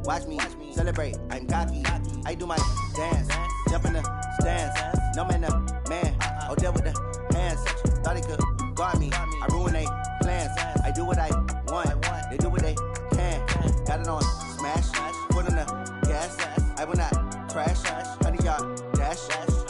watch me celebrate. I'm cocky. I do my dance, jump in the stands. No man, man. Oh, deal with the hands. Thought he could guard me. I ruin they plans. I do what I want. They do what they can. Got it on smash. Put on the gas. I will not crash. 100 yard dash.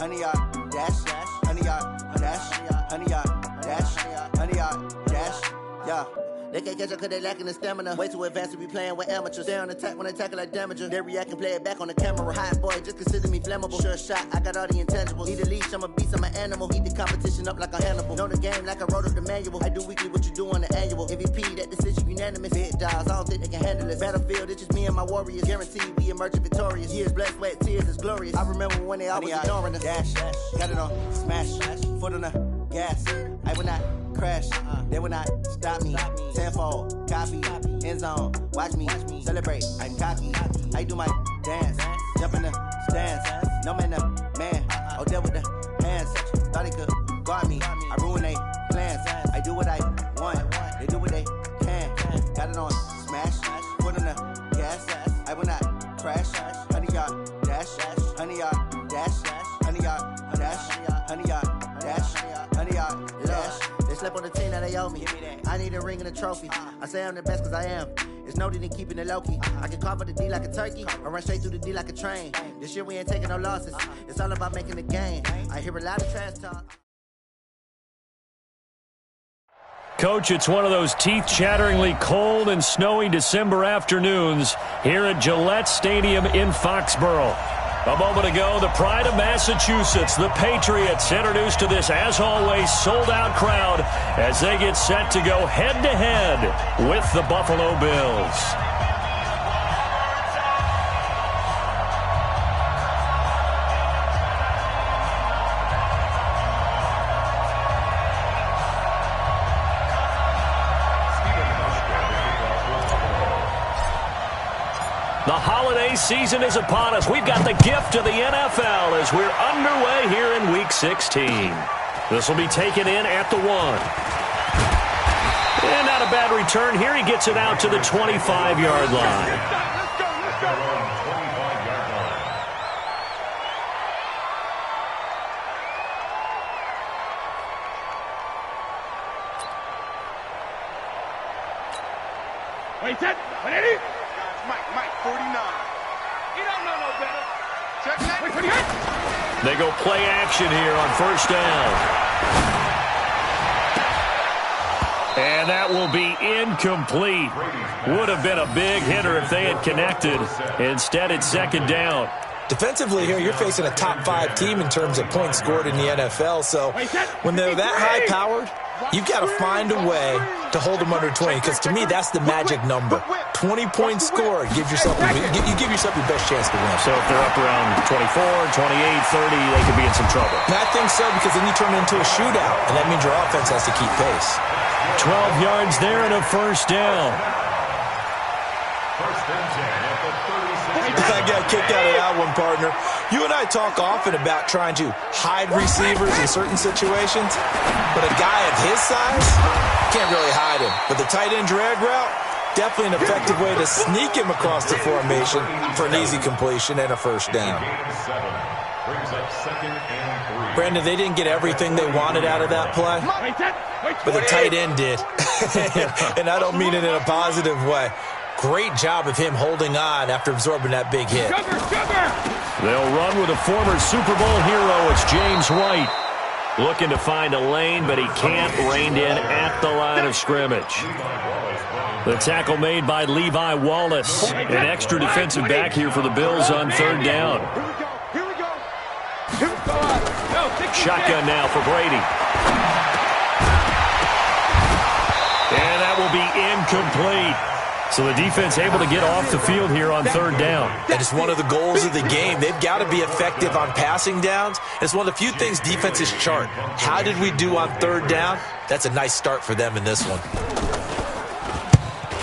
100 yard dash. 100 yard dash. 100 yard dash. 100 yard dash. Yeah. They can't catch up cause they lacking the stamina. Way too advanced to be playing with amateurs. Stay on attack when I tackle like damager. They react and play it back on the camera. Hot boy, just consider me flammable. Sure shot, I got all the intangibles. Need a leash, I'm a beast, I'm an animal. Eat the competition up like a Hannibal. Know the game like I wrote up the manual. I do weekly what you do on the annual. MVP, that decision unanimous. Big dogs, I don't think they can handle it. Battlefield, it's just me and my warriors. Guaranteed we emerging victorious. Years, blood, sweat, tears, it's glorious. I remember when they always ignoring us. Dash, got it on smash. Foot on the gas. I will not crash. They will not stop me. Tenfold, copy, end zone. Watch me celebrate. I'm cocky. I do my dance, jump in the stands. No man, man. Oh, deal with the hands. Thought he could guard me. I ruin they plans. I do what I want. They do what they can. Got it on smash. Put on the gas. I will not crash. 100 yard dash. 100 yard dash. 100 yard dash. 100 yard dash. 100 yard dash. They slept on the team that they owe me. I need a ring and a trophy. I say I'm the best cause I am. It's no need in keeping it low-key. I can carve for the D like a turkey. I run straight through the D like a train. This year we ain't taking no losses. It's all about making the game. I hear a lot of trash talk. Coach, it's one of those teeth-chatteringly cold and snowy December afternoons here at Gillette Stadium in Foxborough. A moment ago, the pride of Massachusetts, the Patriots, introduced to this, as always, sold-out crowd as they get set to go head-to-head with the Buffalo Bills. The holiday season is upon us. We've got the gift of the NFL as we're underway here in Week 16. This will be taken in at the 1. And not a bad return here. He gets it out to the 25-yard line. Wait, set. Ready? Mike, 49. You don't know no better. Check that. Wait, they go play action here on first down. And that will be incomplete. Would have been a big hitter if they had connected. Instead, it's second down. Defensively here, you're facing a top-5 team in terms of points scored in the NFL. So when they're that high-powered, you've got to find a way to hold them under 20, because to me, that's the magic number. 20 points scored, you give yourself your best chance to win. So if they're up around 24, 28, 30, they could be in some trouble. And I think so, because then you turn it into a shootout, and that means your offense has to keep pace. 12 yards there and a first down. I got kicked out of that one, partner. You and I talk often about trying to hide receivers in certain situations, but a guy of his size can't really hide him. But the tight end drag route, definitely an effective way to sneak him across the formation for an easy completion and a first down. Brandon, they didn't get everything they wanted out of that play, but the tight end did. And I don't mean it in a positive way. Great job of him holding on after absorbing that big hit. They'll run with a former Super Bowl hero. It's James White. Looking to find a lane, but he can't. Reined in at the line of scrimmage. The tackle made by Levi Wallace. An extra defensive back here for the Bills on third down. Shotgun now for Brady. And that will be incomplete. So the defense able to get off the field here on third down. That is one of the goals of the game. They've got to be effective on passing downs. It's one of the few things defenses chart. How did we do on third down? That's a nice start for them in this one.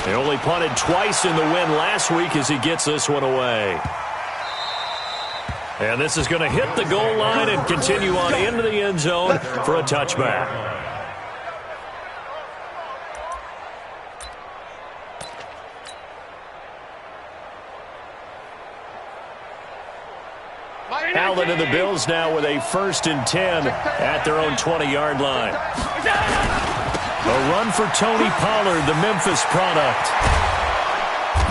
They only punted twice in the win last week as he gets this one away. And this is going to hit the goal line and continue on into the end zone for a touchback. Allen and the Bills now with a 1st and 10 at their own 20-yard line. A run for Tony Pollard, the Memphis product.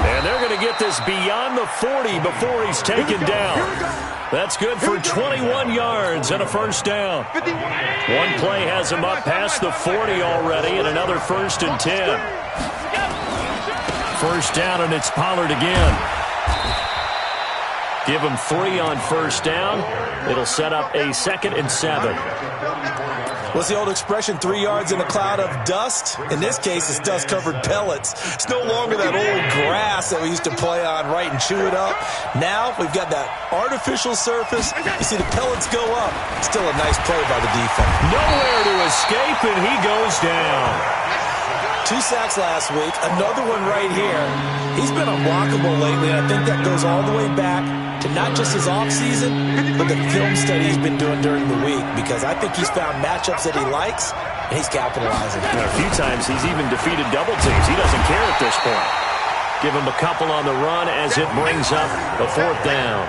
And they're going to get this beyond the 40 before he's taken down. That's good for 21 yards and a 1st down. One play has him up past the 40 already, and another 1st and 10. 1st down, and it's Pollard again. Give him 3 on 1st down. It'll set up a 2nd and 7. What's the old expression, 3 yards in a cloud of dust? In this case, it's dust-covered pellets. It's no longer that old grass that we used to play on, right, and chew it up. Now we've got that artificial surface. You see the pellets go up. Still a nice play by the defense. Nowhere to escape, and he goes down. 2 sacks last week, another one right here. He's been unblockable lately, and I think that goes all the way back to not just his offseason, but the film study he's been doing during the week, because I think he's found matchups that he likes, and he's capitalizing. A few times he's even defeated double teams. He doesn't care at this point. Give him a couple on the run as it brings up a 4th down.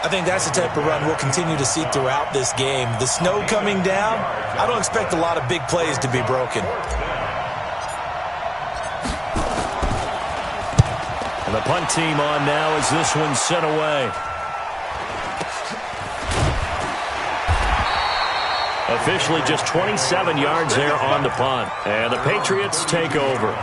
I think that's the type of run we'll continue to see throughout this game. The snow coming down, I don't expect a lot of big plays to be broken. And the punt team on now as this one's sent away. Officially just 27 yards there on the punt. And the Patriots take over.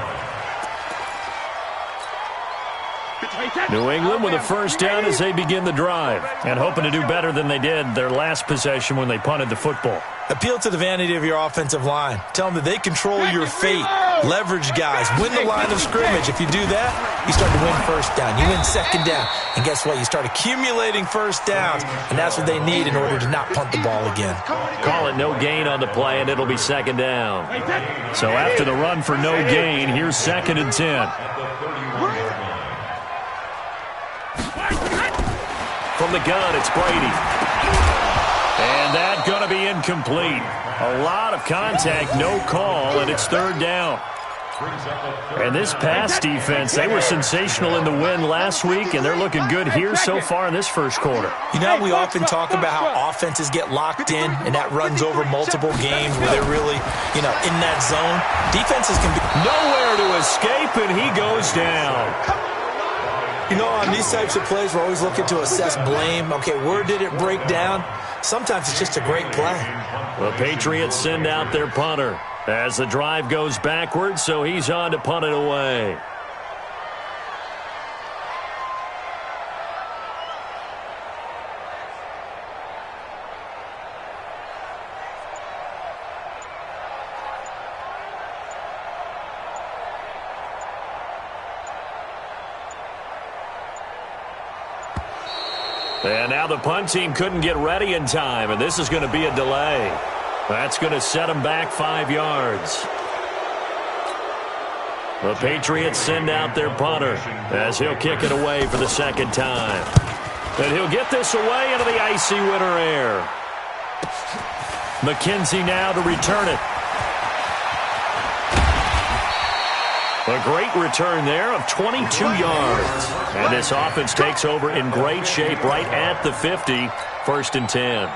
New England with a 1st down as they begin the drive. And hoping to do better than they did their last possession when they punted the football. Appeal to the vanity of your offensive line. Tell them that they control your fate. Leverage guys. Win the line of scrimmage. If you do that, you start to win 1st down. You win 2nd down. And guess what? You start accumulating 1st downs. And that's what they need in order to not punt the ball again. Call it no gain on the play, and it'll be 2nd down. So after the run for no gain, here's 2nd and 10. From the gun, it's Brady. And that's going to be incomplete. A lot of contact, no call, and it's 3rd down. And this pass defense, they were sensational in the win last week, and they're looking good here so far in this 1st quarter. You know, we often talk about how offenses get locked in, and that runs over multiple games where they're really, in that zone. Defenses can be nowhere to escape, and he goes down. On these types of plays, we're always looking to assess blame. Okay, where did it break down? Sometimes it's just a great play. The Patriots send out their punter as the drive goes backwards, so he's on to punt it away. And now the punt team couldn't get ready in time, and this is going to be a delay. That's going to set them back 5 yards. The Patriots send out their punter as he'll kick it away for the 2nd time. And he'll get this away into the icy winter air. McKenzie now to return it. A great return there of 22 yards. And this offense takes over in great shape right at the 50. 1st and 10.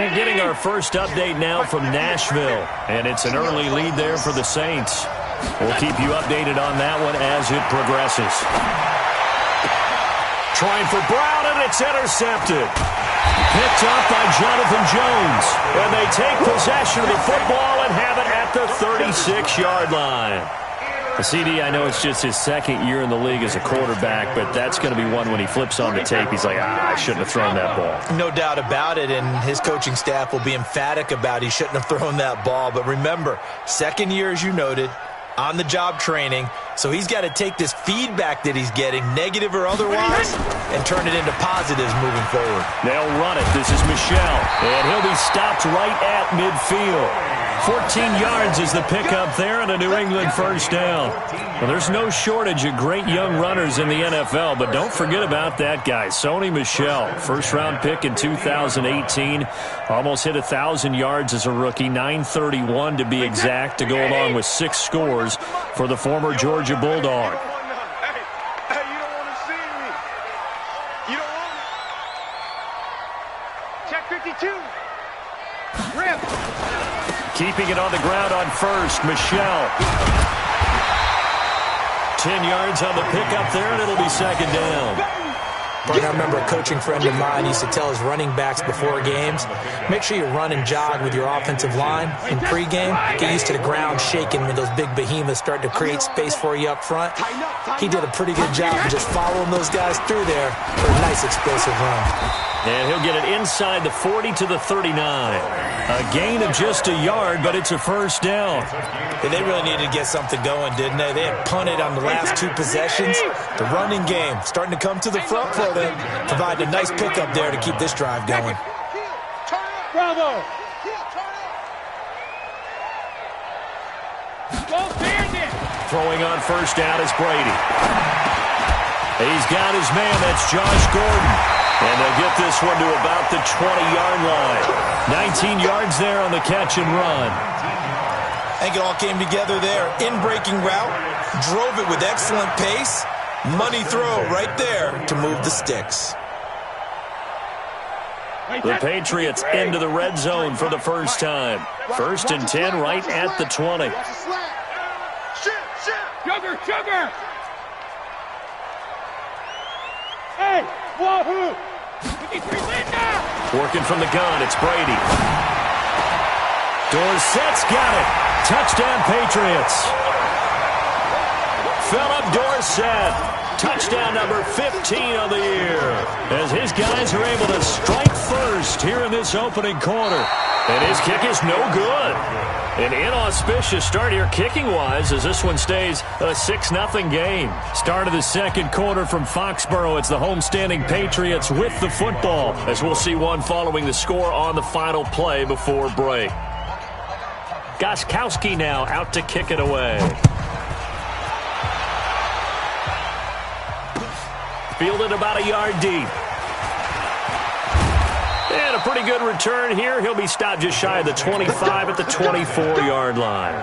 And getting our first update now from Nashville. And it's an early lead there for the Saints. We'll keep you updated on that one as it progresses. Trying for Brown, and it's intercepted. Picked up by Jonathan Jones. And they take possession of the football and have it at the 36-yard line. The CD, I know it's just his 2nd year in the league as a quarterback, but that's going to be one when he flips on the tape, he's like, I shouldn't have thrown that ball. No doubt about it, and his coaching staff will be emphatic about he shouldn't have thrown that ball. But remember, 2nd year, as you noted, on-the-job training, so he's got to take this feedback that he's getting, negative or otherwise, and turn it into positives moving forward. They'll run it. This is Michel, and he'll be stopped right at midfield. 14 yards is the pickup there, and a New England 1st down. Well, there's no shortage of great young runners in the NFL, but don't forget about that guy, Sony Michel. 1st-round pick in 2018. Almost hit 1,000 yards as a rookie, 931 to be exact, to go along with 6 scores for the former Georgia Bulldog. 52. Rip. Keeping it on the ground on first, Michelle. 10 yards on the pickup there, and it'll be second down. I remember a coaching friend of mine used to tell his running backs before games, make sure you run and jog with your offensive line in pregame. Get used to the ground shaking when those big behemoths start to create space for you up front. He did a pretty good job of just following those guys through there for a nice explosive run. And he'll get it inside the 40 to the 39. A gain of just a yard, but it's a first down. And they really needed to get something going, didn't they? They had punted on the last two possessions. The running game starting to come to the front for them, providing a nice pickup there to keep this drive going. Bravo. Throwing on first down is Brady. He's got his man. That's Josh Gordon. And they'll get this one to about the 20-yard line. 19 yards there on the catch and run. I think it all came together there. In-breaking route, drove it with excellent pace. Money throw right there to move the sticks. The Patriots into the red zone for the first time. First and 10 right at the 20. Sugar. Hey, wahoo! Working from the gun, it's Brady. Dorsett's got it. Touchdown, Patriots. Philip Dorsett. Touchdown number 15 of the year. As his guys are able to strike first here in this opening quarter. And his kick is no good. An inauspicious start here kicking-wise as this one stays a 6-0 game. Start of the second quarter from Foxborough. It's the homestanding Patriots with the football, as we'll see one following the score on the final play before break. Gostkowski now out to kick it away. Fielded about a yard deep. And a pretty good return here. He'll be stopped just shy of the 25 at the 24-yard line.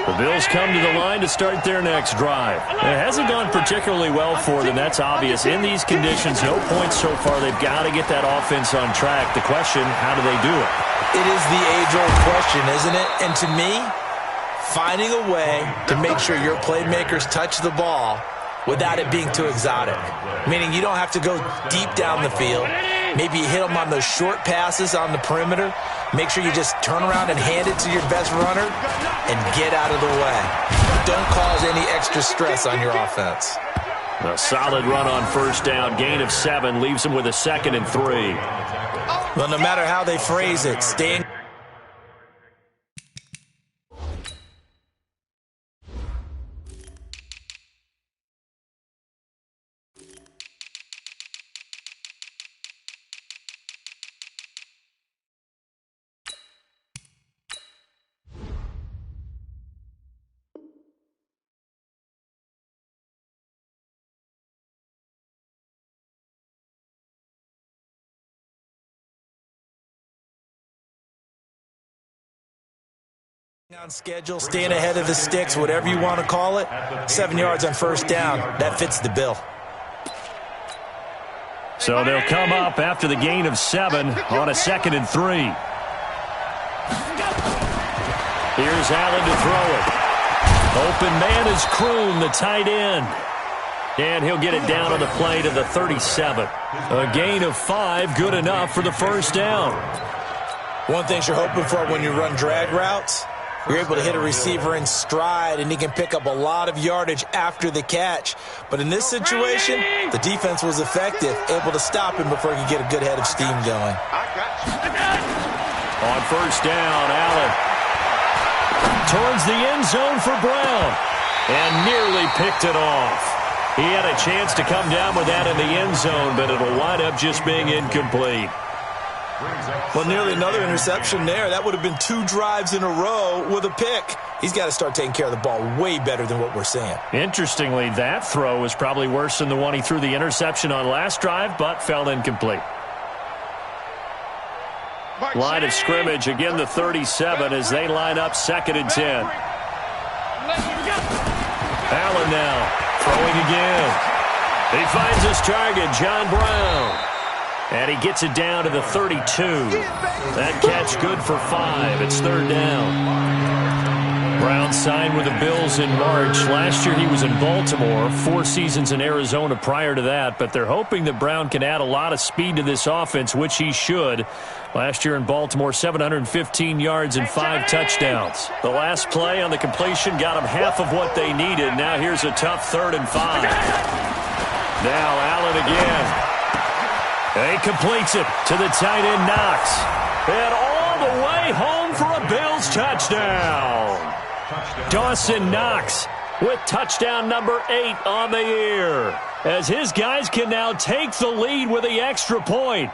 The Bills come to the line to start their next drive. It hasn't gone particularly well for them. That's obvious. In these conditions, no points so far. They've got to get that offense on track. The question, how do they do it? It is the age-old question, isn't it? And to me, finding a way to make sure your playmakers touch the ball without it being too exotic. Meaning you don't have to go deep down the field. Maybe you hit them on those short passes on the perimeter. Make sure you just turn around and hand it to your best runner and get out of the way. Don't cause any extra stress on your offense. A solid run on first down. Gain of 7 leaves them with a 2nd and 3. Well, no matter how they phrase it, staying on schedule, staying ahead of the sticks, whatever you want to call it. 7 yards on first down. That fits the bill. So they'll come up after the gain of 7 on a 2nd and 3. Here's Allen to throw it. Open man is Kroon, the tight end. And he'll get it down on the play to the 37. A gain of 5, good enough for the first down. One thing you're hoping for when you run drag routes, you're able to hit a receiver in stride, and he can pick up a lot of yardage after the catch. But in this situation, the defense was effective, able to stop him before he could get a good head of steam going. On first down, Allen towards the end zone for Brown, and nearly picked it off. He had a chance to come down with that in the end zone, but it'll wind up just being incomplete. Well, nearly another interception there. That would have been 2 drives in a row with a pick. He's got to start taking care of the ball way better than what we're seeing. Interestingly, that throw was probably worse than the one he threw the interception on last drive, but fell incomplete. Line of scrimmage, again the 37 as they line up 2nd and 10. Allen now throwing again. He finds his target, John Brown. And he gets it down to the 32. That catch good for 5. It's third down. Brown signed with the Bills in March. Last year he was in Baltimore, 4 seasons in Arizona prior to that, but they're hoping that Brown can add a lot of speed to this offense, which he should. Last year in Baltimore, 715 yards and 5 touchdowns. The last play on the completion got them half of what they needed. Now here's a tough 3rd and 5. Now Allen again. He completes it to the tight end, Knox. And all the way home for a Bills touchdown. Dawson Knox with touchdown number 8 on the year, as his guys can now take the lead with the extra point.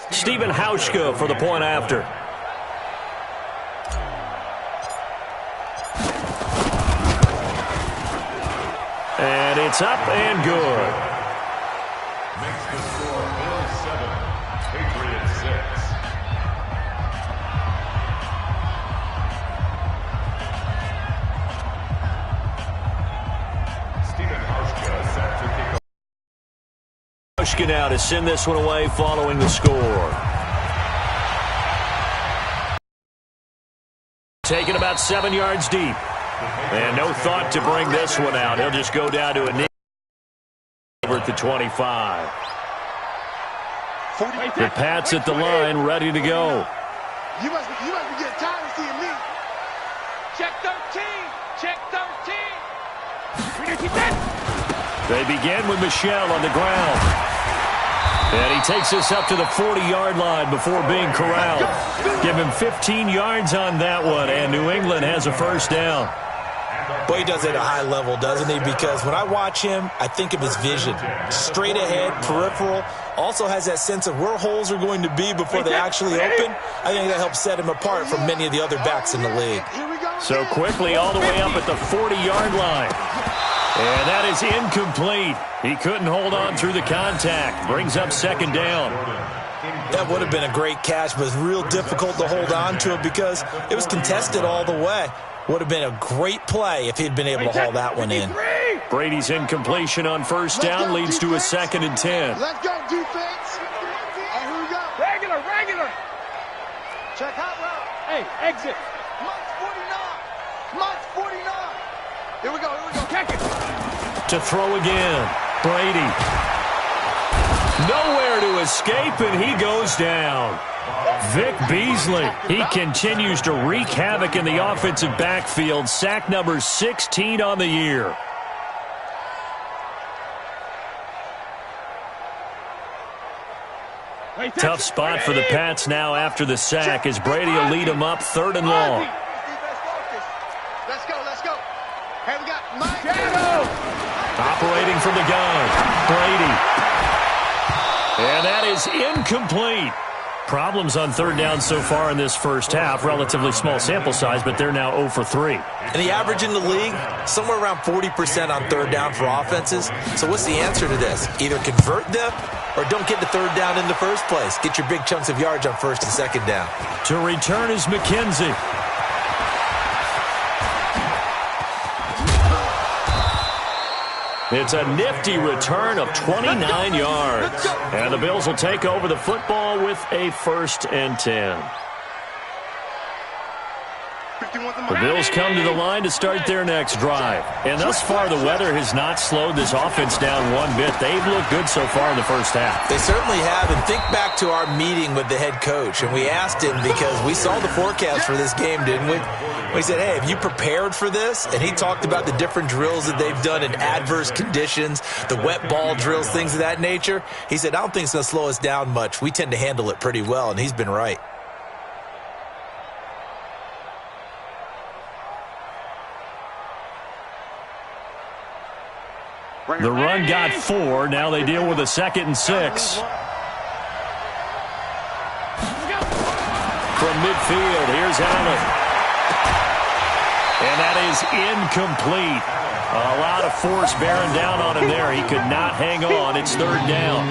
Stephen Hauschka for the point after. And it's up and good. Makes the score Bills 7, Patriots 6. Stephen Hauschka set to kick off. Hauschka now to send this one away following the score. Taken about 7 yards deep. And no thought to bring this one out. He'll just go down to a knee over at the 25. The Pats at the line, ready to go. You must be getting tired of seeing me. Check 13. Check 13. They begin with Michel on the ground. And he takes us up to the 40-yard line before being corralled. Give him 15 yards on that one, and New England has a first down. Boy, he does it at a high level, doesn't he? Because when I watch him, I think of his vision. Straight ahead, peripheral. Also has that sense of where holes are going to be before they actually open. I think that helps set him apart from many of the other backs in the league. So quickly all the way up at the 40-yard line. And that is incomplete. He couldn't hold on through the contact. Brings up second down. That would have been a great catch, but it's real difficult to hold on to it because it was contested all the way. Would have been a great play if he'd been able to haul that one in. Brady's incompletion on first down leads to a 2nd and 10. Let's go, defense. Here we go. Regular. Check hot route. Hey, exit. Month 49. Here we go. Check it. To throw again. Brady. Nowhere to escape, and he goes down. Vic Beasley, he continues to wreak havoc in the offensive backfield. Sack number 16 on the year. Tough spot for the Pats now after the sack as Brady will lead them up 3rd and long. Let's go. Hey, we got Mike. Shadow. Operating from the gun, Brady. And that is incomplete. Problems on 3rd down so far in this first half. Relatively small sample size, but they're now 0 for 3. And the average in the league, somewhere around 40% on 3rd down for offenses. So what's the answer to this? Either convert them or don't get the 3rd down in the first place. Get your big chunks of yards on 1st and 2nd down. To return is McKenzie. It's a nifty return of 29 yards. And the Bills will take over the football with a 1st and 10. The Bills come to the line to start their next drive. And thus far, the weather has not slowed this offense down one bit. They've looked good so far in the first half. They certainly have. And think back to our meeting with the head coach. And we asked him because we saw the forecast for this game, didn't we? We said, hey, have you prepared for this? And he talked about the different drills that they've done in adverse conditions, the wet ball drills, things of that nature. He said, I don't think it's going to slow us down much. We tend to handle it pretty well, and he's been right. The run got 4. Now they deal with a 2nd and 6. From midfield, here's Allen. And that is incomplete. A lot of force bearing down on him there. He could not hang on. It's 3rd down.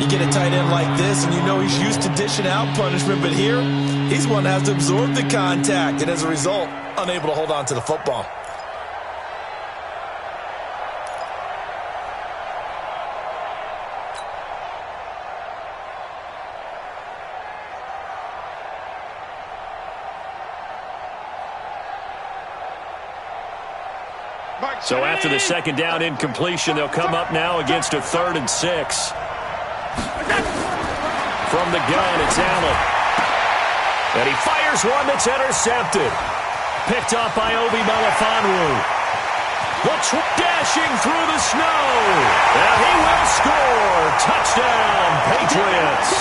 You get a tight end like this, and you know he's used to dishing out punishment, but here, He's one that has to absorb the contact, and as a result, unable to hold on to the football. So after the second down incompletion, they'll come up now against a 3rd and 6. From the gun, it's Allen. And he fires one that's intercepted. Picked up by Obi Melifonwu. Dashing through the snow. And he will score. Touchdown, Patriots.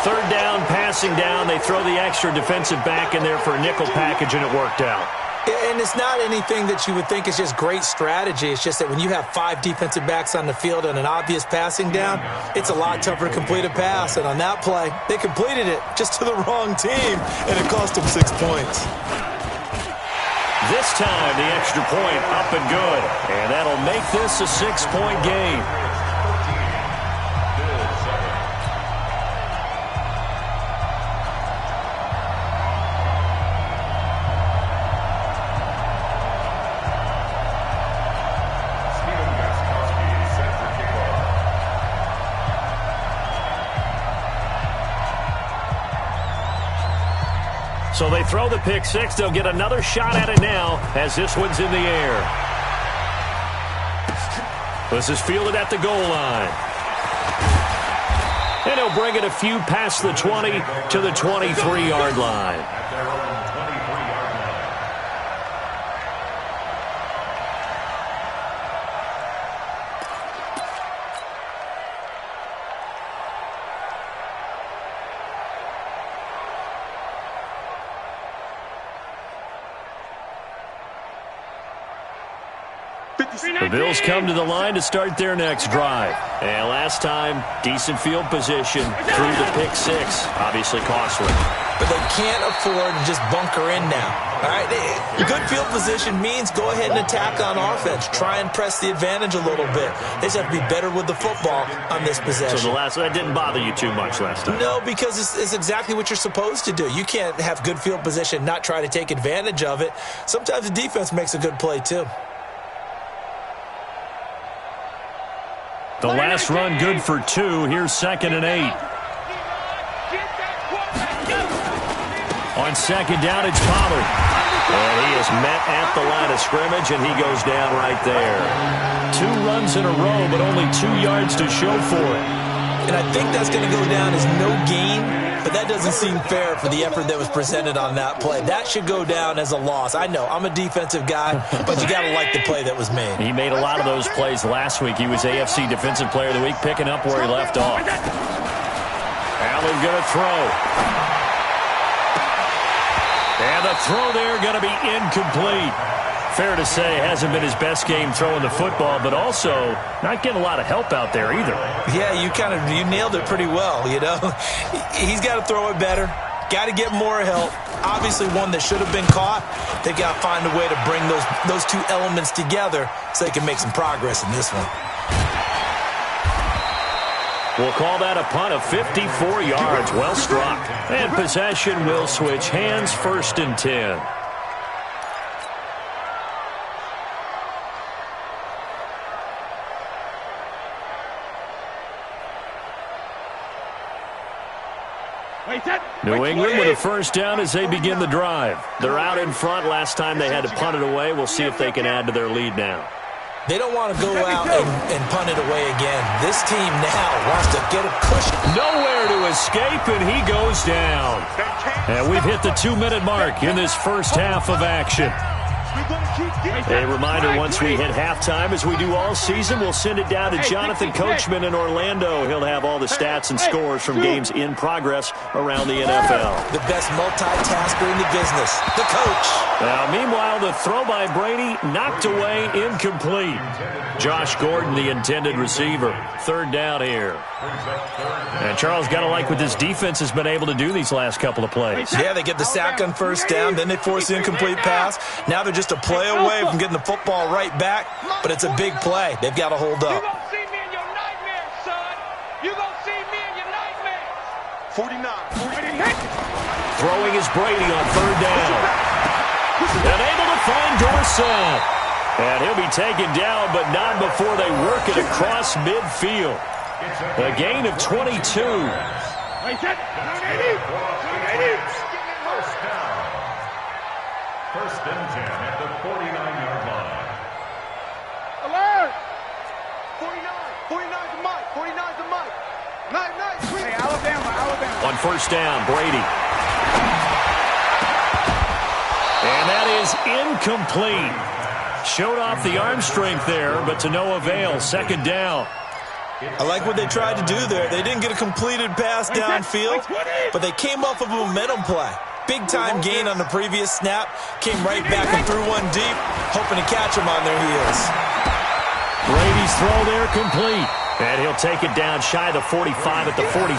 3rd down, passing down. They throw the extra defensive back in there for a nickel package, and it worked out. And it's not anything that you would think is just great strategy. It's just that when you have 5 defensive backs on the field and an obvious passing down, it's a lot tougher to complete a pass. And on that play, they completed it just to the wrong team, and it cost them 6 points. This time, the extra point up and good. And that'll make this a 6-point game. So they throw the pick 6. They'll get another shot at it now as this one's in the air. This is fielded at the goal line. And he'll bring it a few past the 20 to the 23-yard line. The Bills come to the line to start their next drive. And last time, decent field position through the pick 6. Obviously costly. But they can't afford to just bunker in now. All right, good field position means go ahead and attack on offense. Try and press the advantage a little bit. They just have to be better with the football on this possession. So that didn't bother you too much last time? No, because it's exactly what you're supposed to do. You can't have good field position, not try to take advantage of it. Sometimes the defense makes a good play too. The last run good for 2. Here's 2nd and 8. On 2nd down, it's Pollard. And he is met at the line of scrimmage, and he goes down right there. 2 runs in a row, but only 2 yards to show for it. And I think that's going to go down as no gain, but that doesn't seem fair for the effort that was presented on that play. That should go down as a loss. I know, I'm a defensive guy, but you got to like the play that was made. He made a lot of those plays last week. He was AFC Defensive Player of the Week, picking up where he left off. Allen going to throw. And the throw there going to be incomplete. Fair to say, hasn't been his best game throwing the football, but also not getting a lot of help out there either. Yeah, you nailed it pretty well, you know. He's got to throw it better. Got to get more help. Obviously one that should have been caught. They've got to find a way to bring those 2 elements together so they can make some progress in this one. We'll call that a punt of 54 yards. Well struck. And possession will switch hands, 1st and 10. New England with a 1st down as they begin the drive. They're out in front. Last time they had to punt it away. We'll see if they can add to their lead now. They don't want to go out and punt it away again. This team now wants to get a cushion. Nowhere to escape, and he goes down. And we've hit the 2-minute mark in this first half of action. A reminder, once we hit halftime, as we do all season, we'll send it down to Jonathan Coachman in Orlando. He'll have all the stats and scores from games in progress around the NFL. The best multitasker in the business, the coach. Now, meanwhile, the throw by Brady knocked away, incomplete. Josh Gordon, the intended receiver. 3rd down here. And Charles, got to like what this defense has been able to do these last couple of plays. Yeah, they get the sack on 1st down, then they force the incomplete pass. Now they're just a play away from getting the football right back, but it's a big play. They've got to hold up. You're going to see me in your nightmares, son. You're going to see me in your nightmares. 49. Throwing is Brady on third down. And able to find Dorsett. And he'll be taken down, but not before they work it across midfield. A gain of 22. First down. First and 10 at the 49-yard line. Alert! 49. 49's the mic. 49's the mic. Nice. Hey, Alabama. On first down, Brady. And that is incomplete. Showed off the arm strength there, but to no avail. Second down. I like what they tried to do there. They didn't get a completed pass downfield, but they came off of a momentum play. Big-time gain on the previous snap. Came right back and threw one deep, hoping to catch them on their heels. Brady's throw there complete. And he'll take it down shy of the 45 at the 46.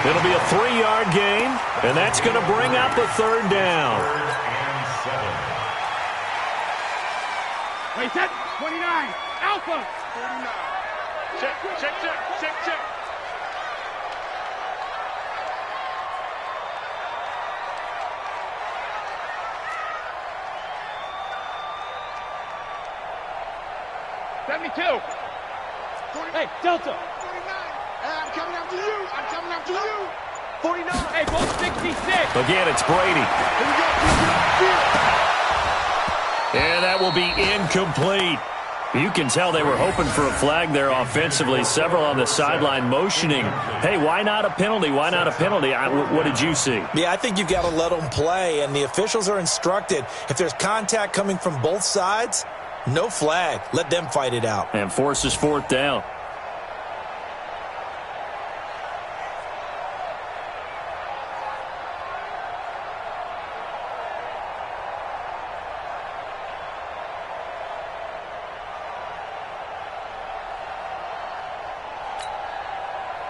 It'll be a 3-yard gain, and that's going to bring up a third down. Wait, set. 29. Alpha. 49. Check. Hey, Delta. 49. I'm coming after you. 49. Hey, both 66. Again, it's Brady. Here we go. And that will be incomplete. You can tell they were hoping for a flag there offensively. Several on the sideline motioning. Hey, why not a penalty? Why not a penalty? What did you see? Yeah, I think you've got to let them play, and the officials are instructed. If there's contact coming from both sides, no flag. Let them fight it out. And forces fourth down.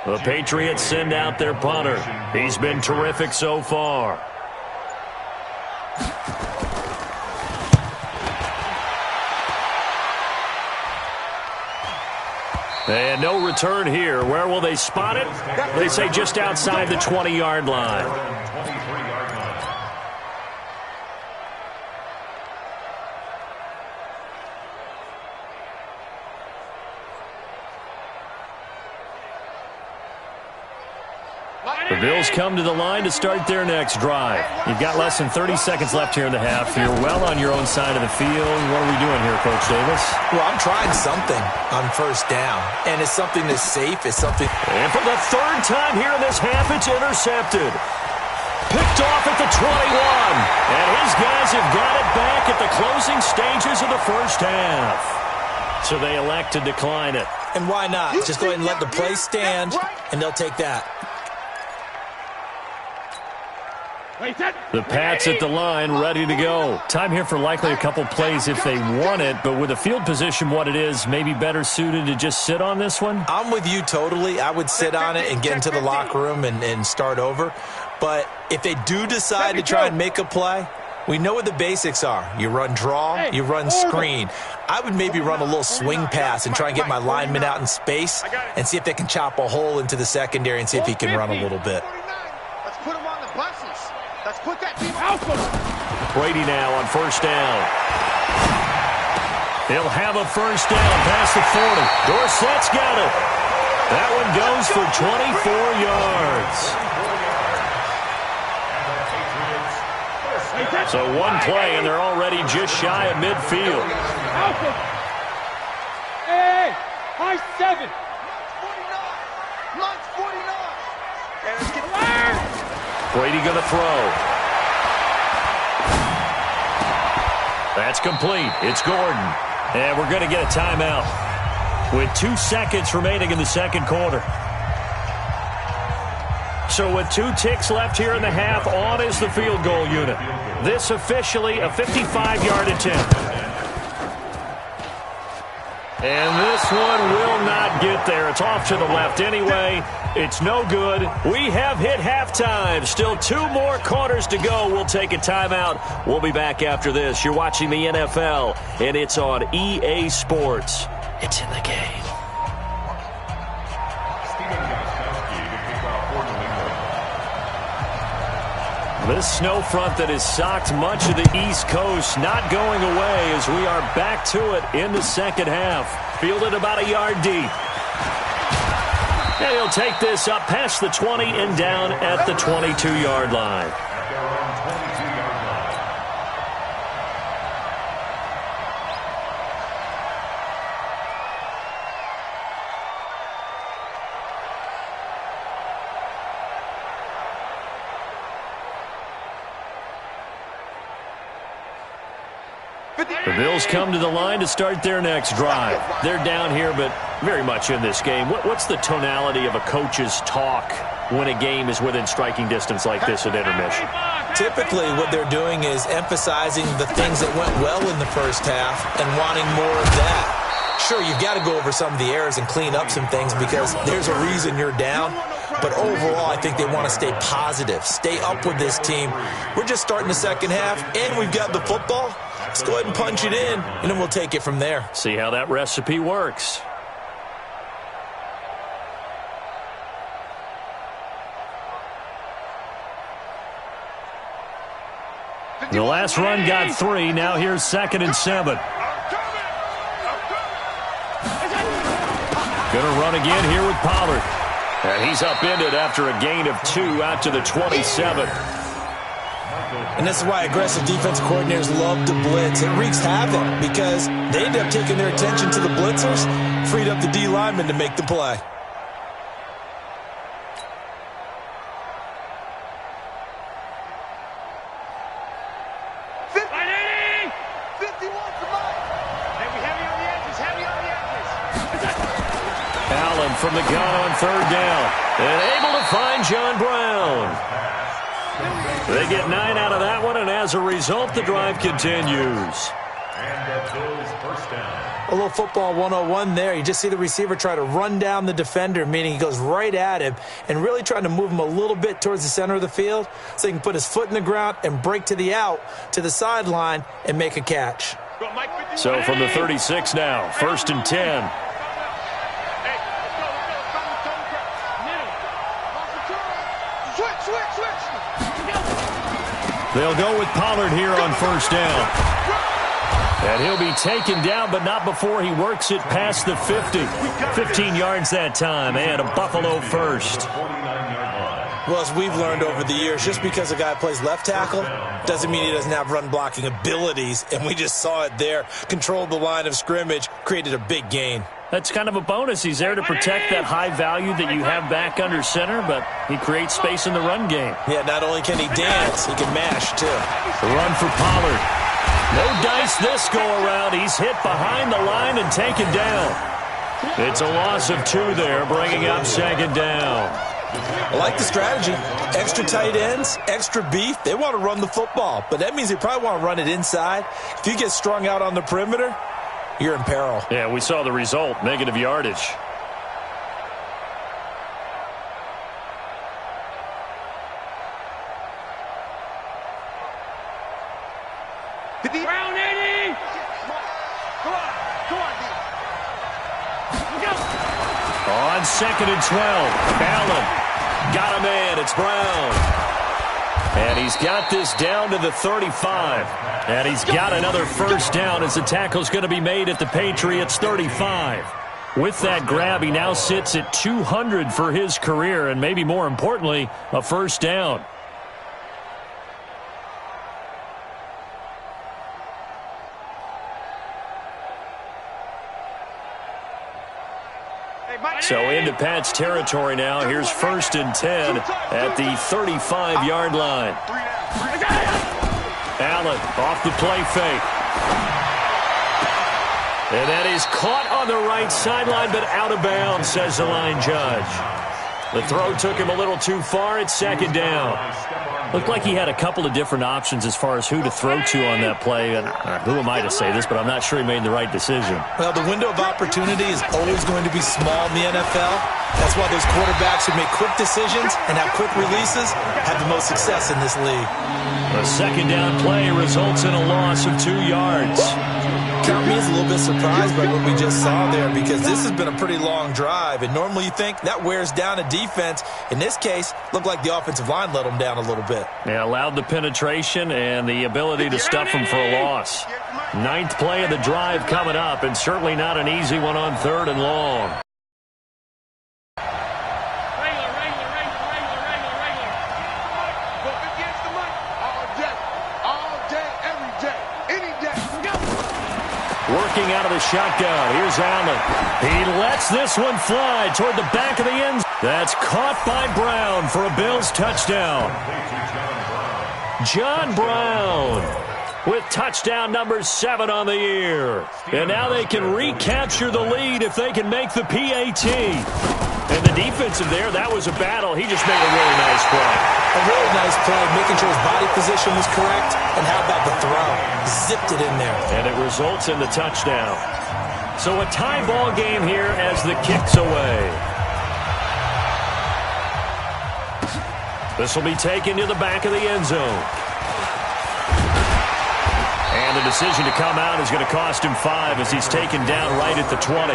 The Patriots send out their punter. He's been terrific so far. And no return here. Where will they spot it? They say just outside the 20-yard line. The Bills come to the line to start their next drive. You've got less than 30 seconds left here in the half. You're well on your own side of the field. What are we doing here, Coach Davis? Well, I'm trying something on first down, and it's something that's safe. It's something. And for the third time here in this half, it's intercepted. Picked off at the 21. And his guys have got it back at the closing stages of the first half. So they elect to decline it. And why not? Just go ahead and let the play stand, and they'll take that. The Pats at the line, ready to go. Time here for likely a couple plays if they want it, but with the field position what it is, maybe better suited to just sit on this one? I'm with you totally. I would sit on it and get into the locker room and start over. But if they do decide to try and make a play, we know what the basics are. You run draw, you run screen. I would maybe run a little swing pass and try and get my lineman out in space and see if they can chop a hole into the secondary and see if he can run a little bit. Let's put him on the buses. Let's put that team out. Brady now on first down. He'll have a first down past the 40. Dorsett's got it. That one goes for 24 yards. So one play, and they're already just shy of midfield. Hey, high 7. 49. Lunch 49. And let's get Brady going to throw. That's complete. It's Gordon. And we're going to get a timeout with 2 seconds remaining in the second quarter. So with 2 ticks left here in the half, on is the field goal unit. This officially a 55-yard attempt. And this one will not get there. It's off to the left anyway. It's no good. We have hit halftime. Still 2 more quarters to go. We'll take a timeout. We'll be back after this. You're watching the NFL, and it's on EA Sports. It's in the game. Steven Gostkowski to kick off for the This snow front that has socked much of the East Coast not going away as we are back to it in the second half. Fielded about a yard deep. And he'll take this up past the 20 and down at the 22-yard line. The Bills come to the line to start their next drive. They're down here, but very much in this game. What's the tonality of a coach's talk when a game is within striking distance like this at intermission? Typically, what they're doing is emphasizing the things that went well in the first half and wanting more of that. Sure, you've got to go over some of the errors and clean up some things because there's a reason you're down. But overall, I think they want to stay positive, stay up with this team. We're just starting the second half, and we've got the football. Let's go ahead and punch it in, and then we'll take it from there. See how that recipe works. The last run got 3. Now here's 2nd and 7. Gonna run again here with Pollard. And he's upended after a gain of 2 out to the 27. And this is why aggressive defense coordinators love to blitz. It wreaks havoc because they end up taking their attention to the blitzers, freed up the D lineman to make the play. Allen from the gun on 3rd down. And able to find John Brown. They get 9 out of that one, and as a result, the drive continues. A little football 101 there. You just see the receiver try to run down the defender, meaning he goes right at him and really trying to move him a little bit towards the center of the field so he can put his foot in the ground and break to the out, to the sideline, and make a catch. So from the 36 now, 1st and 10. They'll go with Pollard here on 1st down. And he'll be taken down, but not before he works it past the 50. 15 yards that time, and a Buffalo first. Well, as we've learned over the years, just because a guy plays left tackle doesn't mean he doesn't have run-blocking abilities, and we just saw it there. Controlled the line of scrimmage, created a big gain. That's kind of a bonus. He's there to protect that high value that you have back under center, but he creates space in the run game. Yeah, not only can he dance, he can mash, too. The run for Pollard. No dice this go-around. He's hit behind the line and taken down. It's a loss of 2 there, bringing up 2nd down. I like the strategy. Extra tight ends, extra beef. They want to run the football, but that means they probably want to run it inside. If you get strung out on the perimeter, you're in peril. Yeah, we saw the result, negative yardage. Brown 80! Come on, On 2nd and 12, Allen got a man. It's Brown. And he's got this down to the 35. And he's got another 1st down as the tackle's going to be made at the Patriots' 35. With that grab, he now sits at 200 for his career, and maybe more importantly, a 1st down. So into Pat's territory now. Here's 1st and 10 at the 35-yard line. Allen off the play fake. And that is caught on the right sideline, but out of bounds, says the line judge. The throw took him a little too far. It's 2nd down. Looked like he had a couple of different options as far as who to throw to on that play. And who am I to say this, but I'm not sure he made the right decision. Well, the window of opportunity is always going to be small in the NFL. That's why those quarterbacks who make quick decisions and have quick releases have the most success in this league. A 2nd down play results in a loss of 2 yards. count me as a little bit surprised by what we just saw there, because this has been a pretty long drive, and normally you think that wears down a defense. In this case, looked like the offensive line let them down a little bit. Yeah, allowed the penetration and the ability to stuff them for a loss. 9th play of the drive coming up, and certainly not an easy one on 3rd and long. Working out of the shotgun. Here's Allen. He lets this one fly toward the back of the end zone. That's caught by Brown for a Bills touchdown. John Brown with touchdown number 7 on the year. And now they can recapture the lead if they can make the PAT. And the defensive there, that was a battle. He just made a really nice play. A really nice play, making sure his body position was correct. And how about the throw? Zipped it in there. And it results in the touchdown. So a tie ball game here as the kick's away. This will be taken to the back of the end zone. And the decision to come out is going to cost him 5 as he's taken down right at the 20.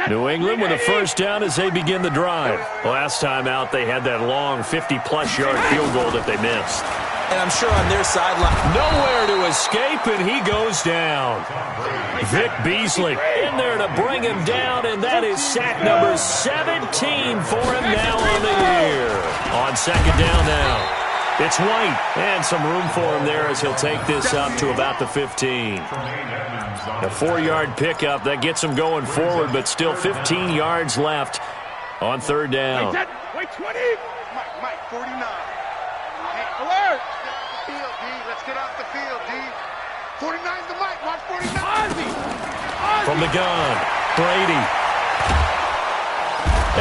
New England with a first down as they begin the drive. Last time out, they had that long 50-plus yard field goal that they missed. And I'm sure on their sideline, nowhere to escape, and he goes down. Vic Beasley in there to bring him down, and that is sack number 17 for him now on the year. On 2nd down now. It's White, and some room for him there as he'll take this up to about the 15. A 4-yard pickup, that gets him going forward, but still 15 yards left on 3rd down. Wait, 20. Mike, 49. Alert. Field, D. Let's get off the field, D. 49's the Mike. Watch 49. Ozzie. From the gun, Brady.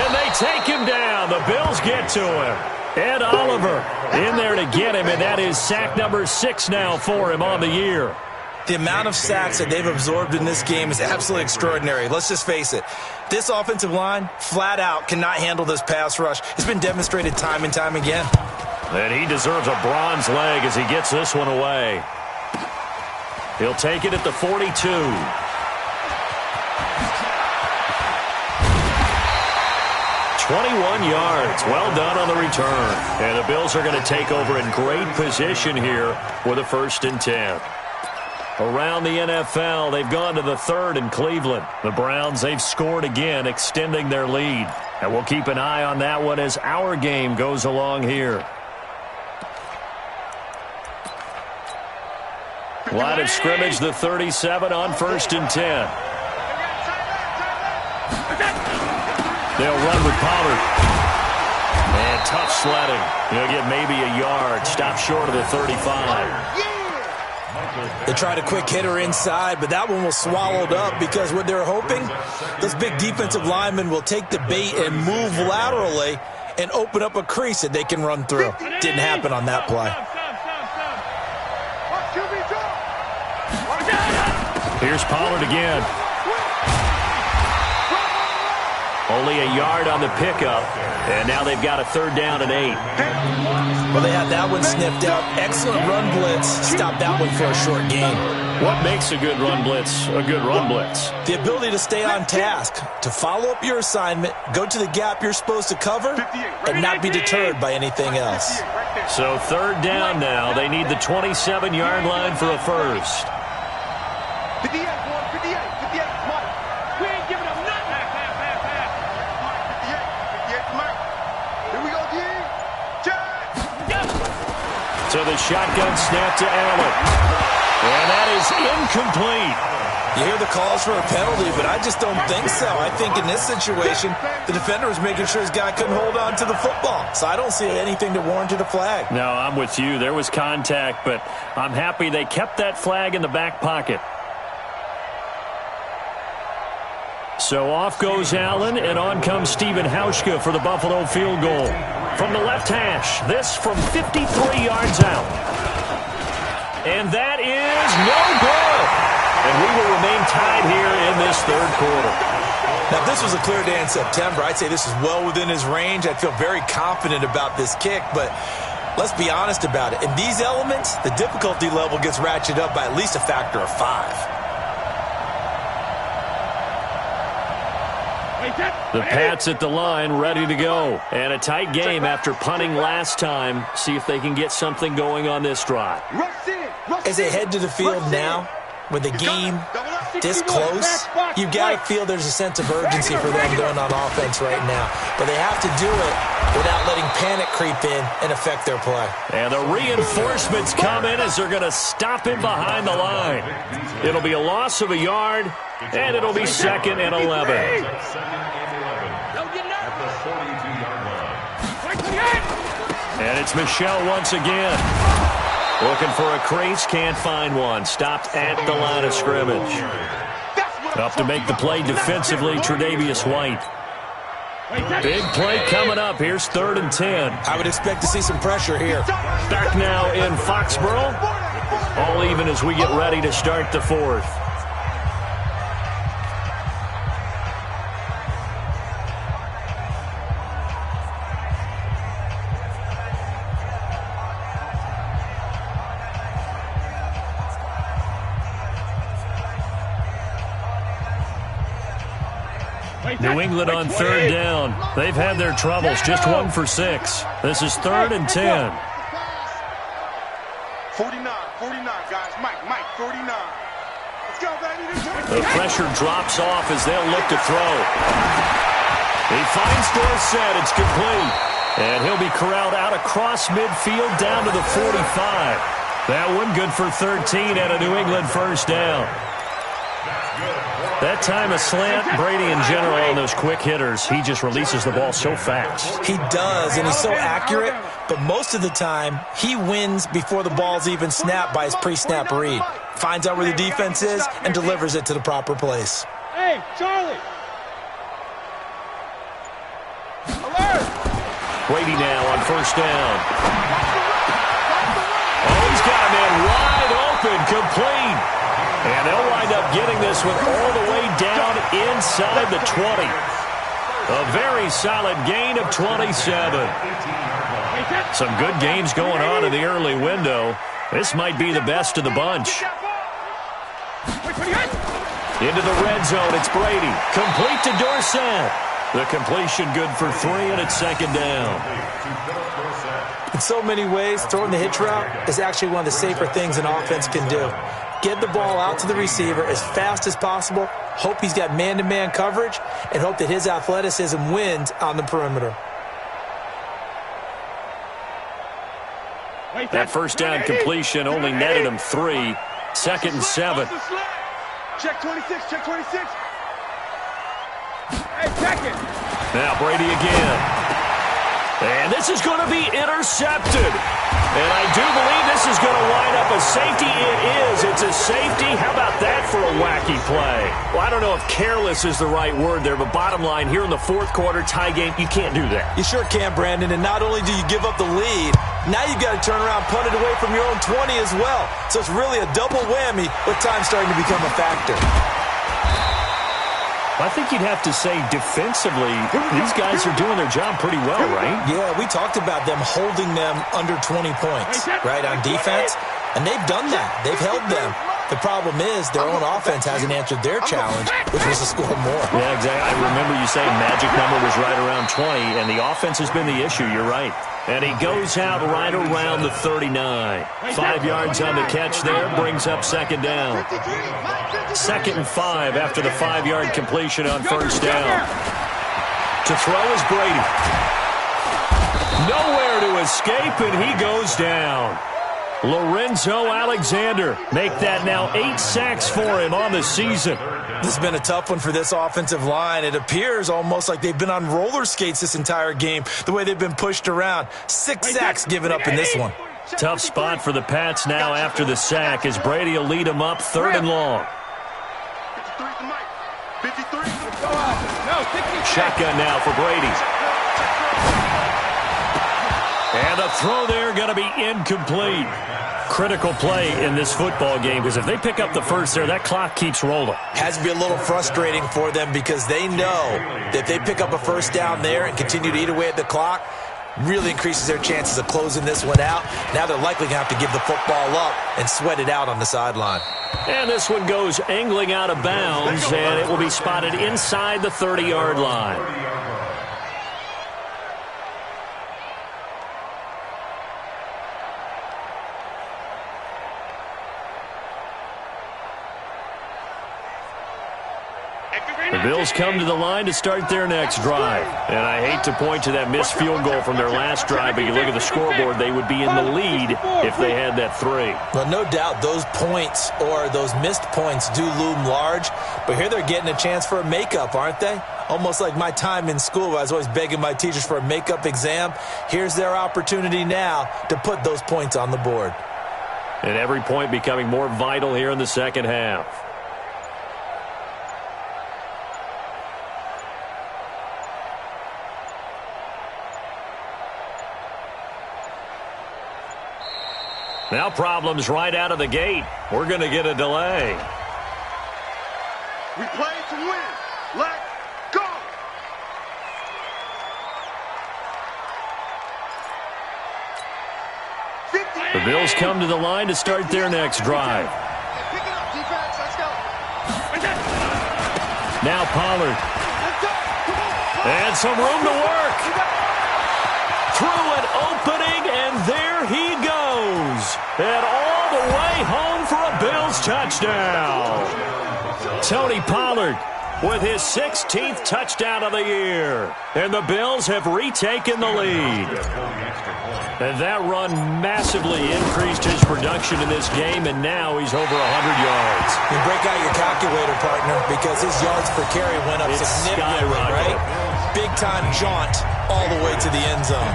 And they take him down. The Bills get to him. Ed Oliver in there to get him, and that is sack number 6 now for him on the year. The amount of sacks that they've absorbed in this game is absolutely extraordinary. Let's just face it. This offensive line, flat out, cannot handle this pass rush. It's been demonstrated time and time again. And he deserves a bronze leg as he gets this one away. He'll take it at the 42. 21 yards. Well done on the return. And the Bills are going to take over in great position here with a 1st and 10. Around the NFL, they've gone to the 3rd in Cleveland. The Browns, they've scored again, extending their lead. And we'll keep an eye on that one as our game goes along here. Line of scrimmage, the 37 on 1st and 10. They'll run with Pollard. And tough sledding. He'll get maybe a yard. Stop short of the 35. They tried a quick hitter inside, but that one was swallowed up because what they're hoping, those big defensive linemen will take the bait and move laterally and open up a crease that they can run through. Didn't happen on that play. Here's Pollard again. Only a yard on the pickup, and now they've got a 3rd down and 8. Well, they had that one sniffed out. Excellent run blitz. Stop that one for a short gain. What makes a good run blitz a good run blitz? The ability to stay on task, to follow up your assignment, go to the gap you're supposed to cover, and not be deterred by anything else. So 3rd down now. They need the 27-yard line for a 1st. 58, 58, 58, Mike. We ain't giving them nothing. Pass. 58, Mike. Here we go, D. So the shotgun snap to Allen. And that is incomplete. You hear the calls for a penalty, but I just don't think so. I think in this situation, the defender was making sure his guy couldn't hold on to the football. So I don't see anything that warranted a flag. No, I'm with you. There was contact, but I'm happy they kept that flag in the back pocket. So off goes Allen, and on comes Stephen Hauschka for the Buffalo field goal. From the left hash, this from 53 yards out. And that is no good. And we will remain tied here in this third quarter. Now, if this was a clear day in September, I'd say this is well within his range. I'd feel very confident about this kick, but let's be honest about it. In these elements, the difficulty level gets ratcheted up by at least a factor of 5. The Pats at the line, ready to go. And a tight game after punting last time. See if they can get something going on this drive. As they head to the field now, with the game this close, you've got to feel there's a sense of urgency for them going on offense right now. But they have to do it without letting panic creep in and affect their play. And the reinforcements come in as they're going to stop him behind the line. It'll be a loss of a yard, and it'll be 2nd and 11. And it's Michel once again. Looking for a crease, can't find one. Stopped at the line of scrimmage. Up to make the play defensively, Tre'Davious White. Big play coming up. Here's 3rd and 10. I would expect to see some pressure here. Back now in Foxborough. All even as we get ready to start the 4th. New England on 3rd down. They've had their troubles, just 1 for 6. This is 3rd and 10. 49, guys. Mike, 49. Let's go, baby. The pressure drops off as they'll look to throw. He finds Dorsett. It's complete. And he'll be corralled out across midfield down to the 45. That one good for 13 and a New England 1st down. That time a slant, Brady in general on those quick hitters, he just releases the ball so fast. He does, and he's so accurate, but most of the time he wins before the ball's even snapped by his pre-snap read. Finds out where the defense is and delivers it to the proper place. Hey, Charlie! Alert! Brady now on 1st down. Oh, he's got a man wide open, complete. And they'll wind up getting this one all the way down inside the 20. A very solid gain of 27. Some good games going on in the early window. This might be the best of the bunch. Into the red zone, it's Brady. Complete to Dorsett. The completion good for 3, and it's 2nd down. In so many ways, throwing the hitch route is actually one of the safer things an offense can do. Get the ball out to the receiver as fast as possible, hope he's got man-to-man coverage, and hope that his athleticism wins on the perimeter. That 1st down completion only netted him 3. 2nd and 7. Check 26, check 26. Hey, check it. Now Brady again. And this is going to be intercepted. And I do believe this is going to wind up a safety. It is. It's a safety. How about that for a wacky play? Well, I don't know if careless is the right word there, but bottom line, here in the 4th quarter, tie game, you can't do that. You sure can, Brandon. And not only do you give up the lead, now you've got to turn around, punt it away from your own 20 as well. So it's really a double whammy with time starting to become a factor. I think you'd have to say defensively, these guys are doing their job pretty well, right? Yeah, we talked about them holding them under 20 points, right, on defense. And they've done that. They've held them. The problem is their own offense hasn't answered their challenge, which was to score more. Yeah, exactly. I remember you saying magic number was right around 20, and the offense has been the issue. You're right. And he goes out right around the 39. 5 yards on the catch there, brings up 2nd down. 2nd and 5 after the 5-yard completion on 1st down. To throw is Brady. Nowhere to escape, and he goes down. Lorenzo Alexander make that now 8 sacks for him on the season. This has been a tough one for this offensive line. It appears almost like they've been on roller skates this entire game, the way they've been pushed around. 6 sacks given up in this one. Tough spot for the Pats now after the sack as Brady will lead them up 3rd and long. 53. Shotgun now for Brady. And a throw there going to be incomplete. critical play in this football game, because if they pick up the first there, that clock keeps rolling. Has to be a little frustrating for them because they know that if they pick up a first down there and continue to eat away at the clock, really increases their chances of closing this one out. Now they're likely going to have to give the football up and sweat it out on the sideline. And this one goes angling out of bounds, and it will be spotted inside the 30-yard line. The Bills come to the line to start their next drive. And I hate to point to that missed field goal from their last drive, but you look at the scoreboard, they would be in the lead if they had that 3. Well, no doubt those points or those missed points do loom large, but here they're getting a chance for a makeup, aren't they? Almost like my time in school where I was always begging my teachers for a makeup exam. Here's their opportunity now to put those points on the board. And every point becoming more vital here in the second half. Now problems right out of the gate. We're going to get a delay. We play to win. Let's go. The Bills come to the line to start their next drive. Pick it up, defense. Let's go. Now Pollard. Let's go. Come on. And some room to work. Through an opening, and there he goes. And all the way home for a Bills touchdown. Tony Pollard with his 16th touchdown of the year. And the Bills have retaken the lead. And that run massively increased his production in this game, and now he's over 100 yards. You break out your calculator, partner, because his yards per carry went up significantly, right? Big-time jaunt all the way to the end zone.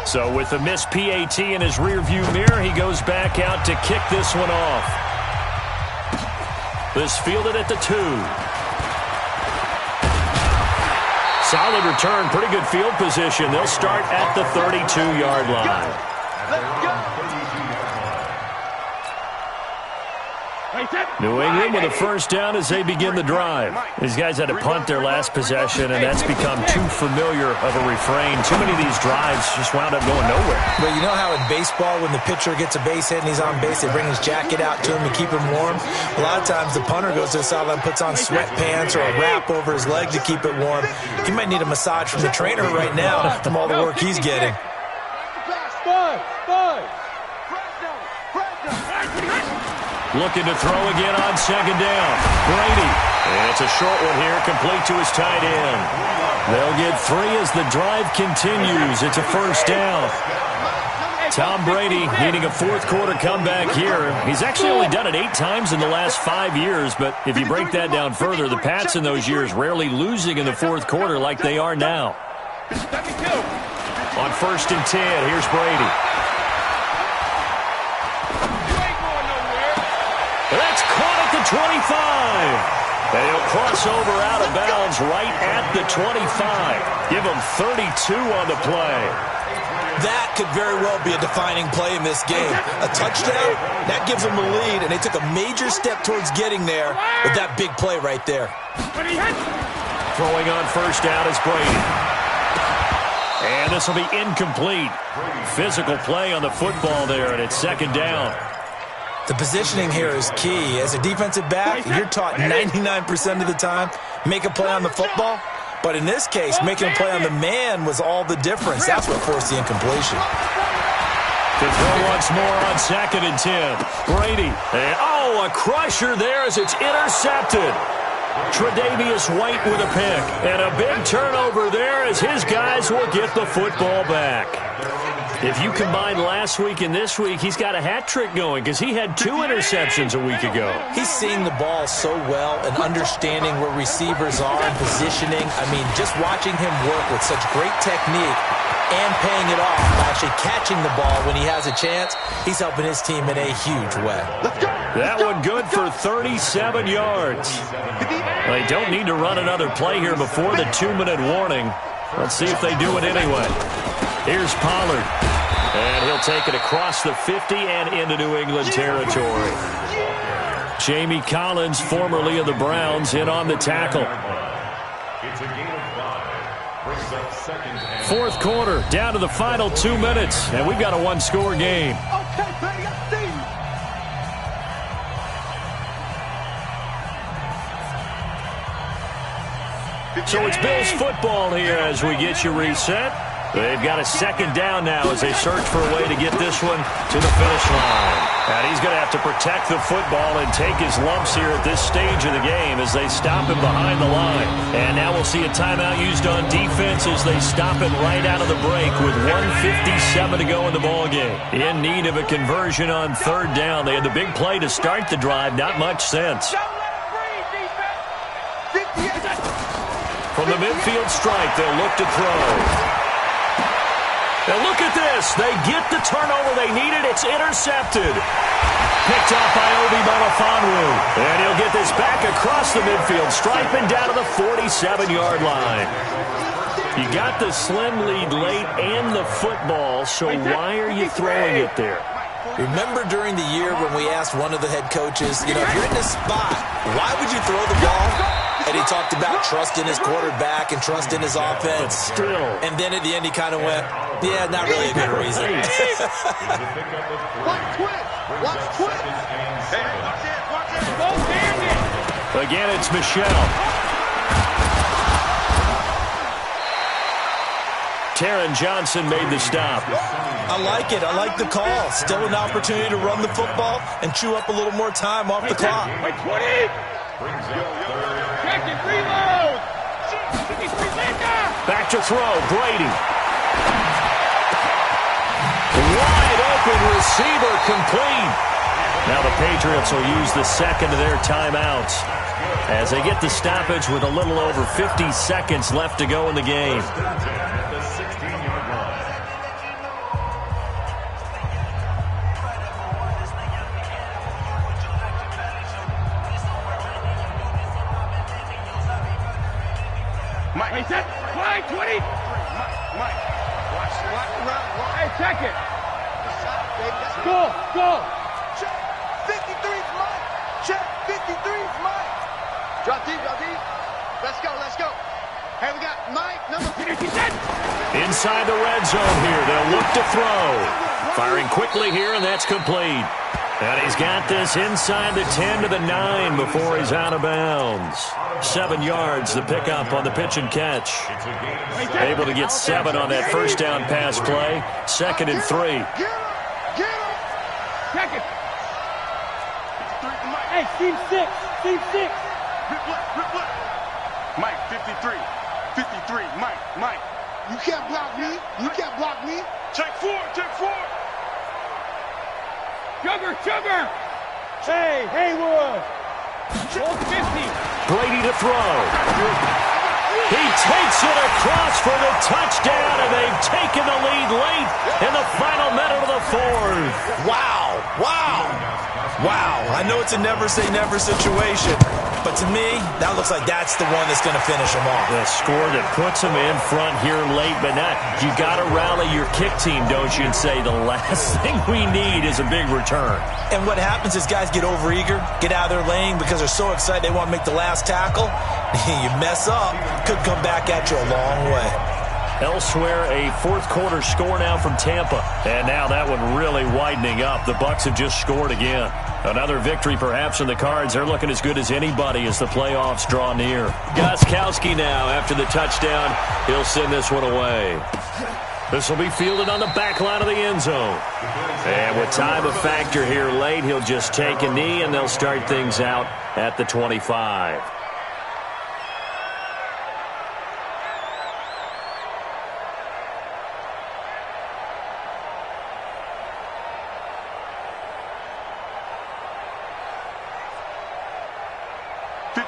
So with the missed PAT in his rearview mirror, he goes back out to kick this one off. This fielded at the 2. Solid return, pretty good field position. They'll start at the 32-yard line. Let's go. New England with a first down as they begin the drive. These guys had to punt their last possession, and that's become too familiar of a refrain. Too many of these drives just wound up going nowhere. But you know how in baseball, when the pitcher gets a base hit and he's on base, they bring his jacket out to him to keep him warm? A lot of times the punter goes to the sideline, puts on sweatpants or a wrap over his leg to keep it warm. He might need a massage from the trainer right now from all the work he's getting. Looking to throw again on second down. Brady. And it's a short one here, complete to his tight end. They'll get 3 as the drive continues. It's a first down. Tom Brady needing a fourth-quarter comeback here. He's actually only done it 8 times in the last 5 years, but if you break that down further, the Pats in those years rarely losing in the fourth quarter like they are now. On 1st and 10, here's Brady. That's caught at the 25. And he'll cross over out of bounds right at the 25. Give him 32 on the play. That could very well be a defining play in this game. A touchdown, that gives them the lead, and they took a major step towards getting there with that big play right there. Throwing on first down is Brady. And this will be incomplete. Physical play on the football there, and it's second down. The positioning here is key. As a defensive back, you're taught 99% of the time, make a play on the football. But in this case, making a play on the man was all the difference. That's what forced the incompletion. To throw once more on 2nd and 10. Brady. And, a crusher there as it's intercepted. Tre'Davious White with a pick. And a big turnover there as his guys will get the football back. If you combine last week and this week, he's got a hat trick going because he had 2 interceptions a week ago. He's seeing the ball so well and understanding where receivers are and positioning. I mean, just watching him work with such great technique and paying it off by actually catching the ball when he has a chance, he's helping his team in a huge way. That one good for 37 yards. They don't need to run another play here before the 2-minute warning. Let's see if they do it anyway. Here's Pollard. And he'll take it across the 50 and into New England territory. Jamie Collins, formerly of the Browns, in on the tackle. It's a gain of 5. Brings up second and 4th quarter, down to the final 2 minutes, and we've got a 1-score game. Okay, baby, I see you. So it's Bills football here as we get you reset. They've got a 2nd down now as they search for a way to get this one to the finish line. And he's going to have to protect the football and take his lumps here at this stage of the game as they stop him behind the line. And now we'll see a timeout used on defense as they stop him right out of the break with 1:57 to go in the ballgame. In need of a conversion on 3rd down. They had the big play to start the drive. Not much sense. From the midfield stripe, they'll look to throw. Now look at this. They get the turnover they needed. It's intercepted. Picked off by Obi Melifonwu. And he'll get this back across the midfield stripe and down to the 47-yard line. You got the slim lead late and the football, so why are you throwing it there? Remember during the year when we asked one of the head coaches, if you're in this spot, why would you throw the ball? And he talked about trust in his quarterback and trust in his offense. But still. And then at the end he kind of went, yeah, not really a good reason. Watch twist. Watch twist. Hey, watch it. Watch it. Go damn it. Again, it's Michelle. Taron Johnson made the stop. I like it. I like the call. Still an opportunity to run the football and chew up a little more time off the clock. Wait, 20. Check it, reload. Back to throw, Brady. Wide open receiver, complete. Now the Patriots will use the 2nd of their timeouts as they get the stoppage with a little over 50 seconds left to go in the game. at the 16-yard line. Mike, hey, set. Fly, 20. Mike, watch around. Hey, check it. Go. Check. 53's Mike. Check. 53's Mike. Drop deep. Let's go. Hey, we got Mike, number 50. Inside the red zone here. They'll look to throw. Firing quickly here, and that's complete. And he's got this inside the 10 to the 9 before he's out of bounds. 7 yards, the pickup on the pitch and catch. Able to get 7 on that first down pass play. 2nd and 3. Get him. Check it. Hey, team 6. Rip. Mike, 53. Mike. You can't block me. Check 4. Sugar. Hey, Haywood. 50. Brady to throw. He takes it across for the touchdown, and they've taken the lead late in the final minute of the 4th. Wow. I know it's a never-say-never situation, but to me, that looks like that's the one that's going to finish them off. The score that puts them in front here late, but not. You got to rally your kick team, don't you, and say the last thing we need is a big return. And what happens is guys get overeager, get out of their lane because they're so excited they want to make the last tackle. You mess up, could come back at you a long way. Elsewhere, a 4th quarter score now from Tampa. And now that one really widening up. The Bucs have just scored again. Another victory perhaps in the cards. They're looking as good as anybody as the playoffs draw near. Gostkowski now after the touchdown. He'll send this one away. This will be fielded on the back line of the end zone. And with time a factor here late, he'll just take a knee and they'll start things out at the 25.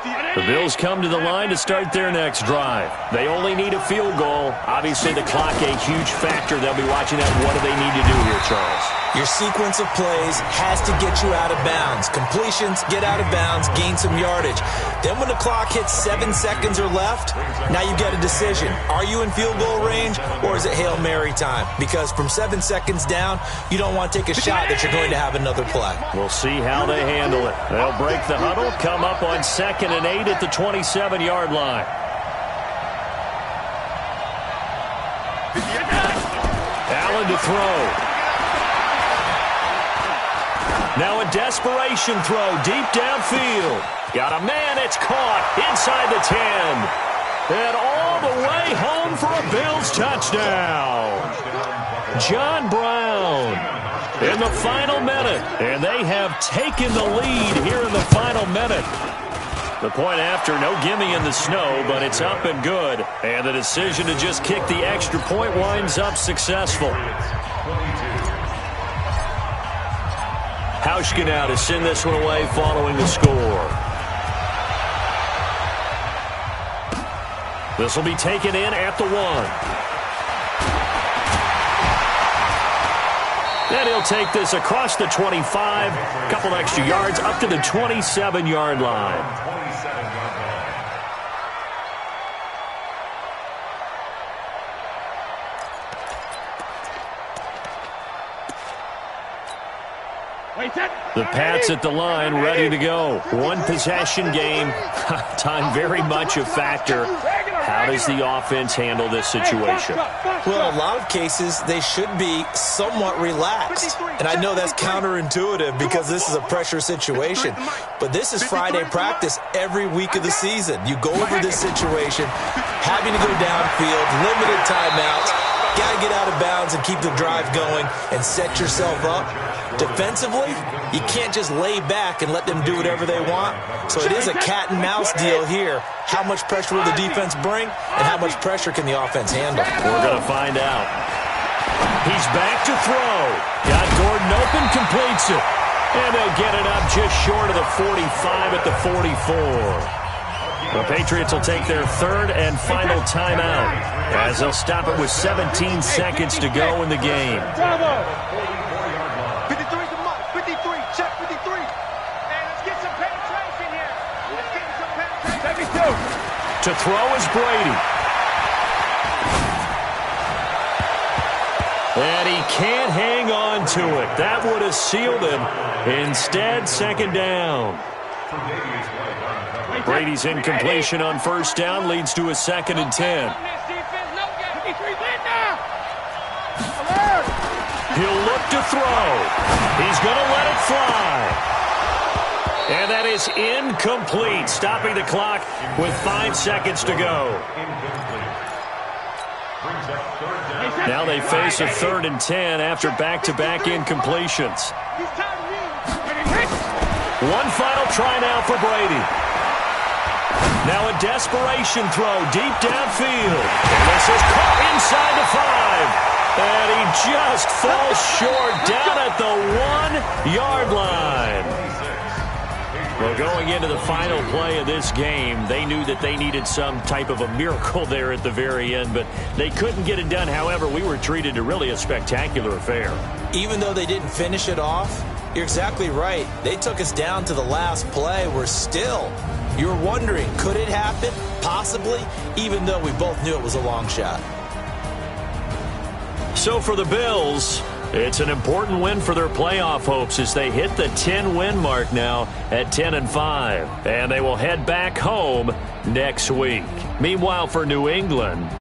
The Bills come to the line to start their next drive. They only need a field goal. Obviously, the clock a huge factor. They'll be watching that. What do they need to do here, Charles? Your sequence of plays has to get you out of bounds. Completions, get out of bounds, gain some yardage. Then when the clock hits 7 seconds or left, now you get a decision. Are you in field goal range or is it Hail Mary time? Because from 7 seconds down, you don't want to take a shot that you're going to have another play. We'll see how they handle it. They'll break the huddle, come up on 2nd and 8 at the 27-yard line. Allen to throw. Now a desperation throw deep downfield. Got a man, it's caught inside the 10. And all the way home for a Bills touchdown. John Brown in the final minute. And they have taken the lead here in the final minute. The point after, no gimme in the snow, but it's up and good. And the decision to just kick the extra point winds up successful. Hauschka now to send this one away following the score. This will be taken in at the 1. Then he'll take this across the 25, a couple extra yards up to the 27-yard line. The Pats at the line, ready to go. One possession game. Time very much a factor. How does the offense handle this situation? Well, in a lot of cases, they should be somewhat relaxed. And I know that's counterintuitive because this is a pressure situation. But this is Friday practice every week of the season. You go over this situation, having to go downfield, limited timeouts. Got to get out of bounds and keep the drive going and set yourself up. Defensively, you can't just lay back and let them do whatever they want. So it is a cat and mouse deal here. How much pressure will the defense bring and how much pressure can the offense handle? We're going to find out. He's back to throw. Got Gordon open, completes it. And they'll get it up just short of the 45 at the 44. The Patriots will take their third and final timeout as they'll stop it with 17 seconds to go in the game. 53 is the mark. 53. Check 53. Hey, let's get some penetration here. Let's get some penetration. 72. To throw is Brady. And he can't hang on to it. That would have sealed him. Instead, second down. Brady's incompletion on first down leads to a 2nd and 10. He'll look to throw. He's going to let it fly. And that is incomplete, stopping the clock with 5 seconds to go. Now they face a 3rd and 10 after back-to-back incompletions. One final try now for Brady. Now a desperation throw deep downfield. And this is caught inside the 5. And he just falls short down at the 1-yard line. Well, going into the final play of this game, they knew that they needed some type of a miracle there at the very end, but they couldn't get it done. However, we were treated to really a spectacular affair. Even though they didn't finish it off, you're exactly right. They took us down to the last play. We're still, you're wondering, could it happen? Possibly, even though we both knew it was a long shot. So for the Bills, it's an important win for their playoff hopes as they hit the 10-win mark now at 10-5. And they will head back home next week. Meanwhile, for New England,